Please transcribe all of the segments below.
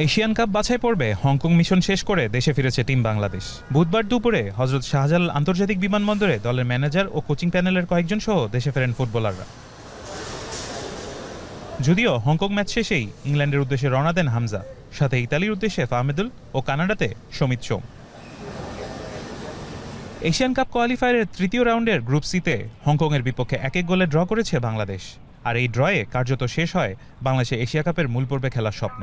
Asian cup বাছাই পর্বে Hong Kong mission শেষ করে দেশে ফিরেছে টিম বাংলাদেশ। বুধবার দুপুরে হযরত শাহজালাল আন্তর্জাতিক বিমানবন্দরে দলের ম্যানেজার ও কোচিং প্যানেলের কয়েকজন সহ দেশে ফেরেন ফুটবলাররা। যদিও হংকং ম্যাচ শেষেই ইংল্যান্ডের উদ্দেশ্যে রওনা দেন হামজা, সাথে ইতালির উদ্দেশ্যে ফাহমেদুল ও কানাডাতে সমিত সোম। এশিয়ান কাপ কোয়ালিফায়ারের তৃতীয় রাউন্ডের গ্রুপ সিতে হংকংয়ের বিপক্ষে 1-1 গোলে ড্র করেছে বাংলাদেশ। আর এই ড্রয়ে কার্যত শেষ হয় বাংলাদেশে এশিয়া কাপের মূল পর্বে খেলার স্বপ্ন।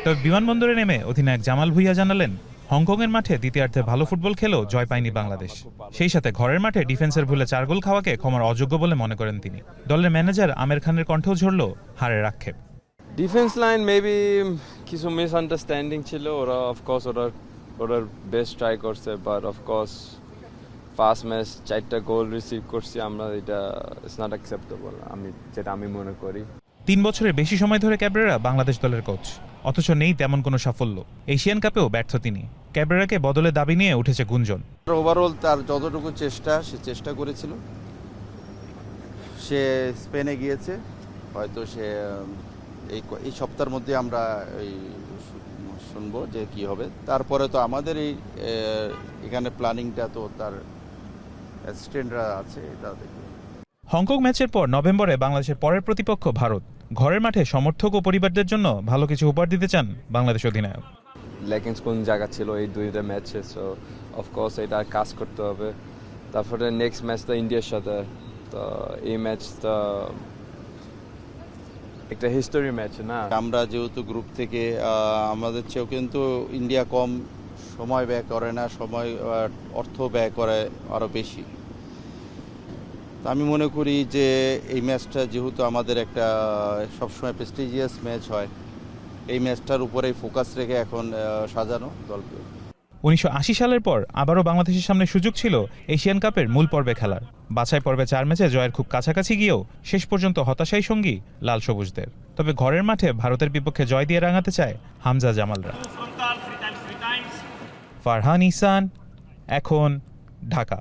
তবে বিমানবন্দরে নেমে অধিনায়ক জামাল ভুঁইয়া জানালেন, হংকংয়ের মাঠে দ্বিতীয়ার্ধে ভালো ফুটবল খেলেও জয় পায়নি বাংলাদেশ। সেই সাথে ঘরের মাঠে ডিফেন্সের ভুলে 4 গোল খাওয়াকে ক্ষমার অযোগ্য বলে মনে করেন তিনি। দলের ম্যানেজার আমের খানের কণ্ঠেও ঝরল হারের আক্ষেপ। ডিফেন্স লাইন মেবি কিছু মিসআন্ডারস্ট্যান্ডিং ছিল। ওরা অফকোর্স ওরা বেস্ট ট্রাই করছে, বাট অফকোর্স ফার্স্ট ম্যাচ 4টা গোল রিসিভ করছি আমরা, এটা ইটস নট অ্যাকসেপ্টেবল যেটা আমি মনে করি। 3 বছরের বেশি সময় ধরে ক্যাবরেরা বাংলাদেশ দলের কোচ, অথচ নেই তেমন কোনো সাফল্য। এশিয়ান কাপেও ব্যর্থ তিনি। ক্যাবরেরাকে বদলে দাবি নিয়ে উঠেছে গুঞ্জন। ওভারঅল তার যতটুকু সে চেষ্টা করেছিল, সে স্পেনে গিয়েছে, হয়তো সে এই সপ্তাহের মধ্যে আমরা শুনবো যে কি হবে। তারপরে তো আমাদের এখানে প্ল্যানিংটা তো তার অ্যাসিস্ট্যান্টরা আছে, এটা দেখবে। হংকং ম্যাচের পর নভেম্বরে বাংলাদেশের পরের প্রতিপক্ষ ভারত। ঘরের মাঠে সমর্থক ও পরিবারদের জন্য ভালো কিছু উপহার দিতে চান বাংলাদেশ অধিনায়ক। লেগিংস কোন জায়গা ছিল এই 2টা ম্যাচে, সো অফকোর্স এটা কাজ করতে হবে। তারপরে নেক্সট ম্যাচ তো ইন্ডিয়ার সাথে, তো এই ম্যাচটা একটা হিস্টোরি ম্যাচ না। আমরা যেহেতু গ্রুপ থেকে, আমাদের চেয়েও কিন্তু ইন্ডিয়া কম সময় ব্যয় করে না, অর্থ ব্যয় করে আরও বেশি। আমি মনে করি যে এই ম্যাচটা যেহেতু আমাদের একটা সবসময় প্রেস্টিজিয়াস ম্যাচ হয়, এই ম্যাচটার উপরেই ফোকাস রেখে এখন সাজানো দলকে। 1980 সালের পর আবারও বাংলাদেশের সামনে সুযোগ ছিল এশিয়ান কাপের মূল পর্বে খেলার। বাছাই পর্বে 4 ম্যাচে জয়ের খুব কাছাকাছি গিয়েও শেষ পর্যন্ত হতাশাই সঙ্গী লাল সবুজদের। তবে ঘরের মাঠে ভারতের বিপক্ষে জয় দিয়ে রাঙাতে চায় হামজা জামালরা। ফারহান ইহসান, এখন, ঢাকা।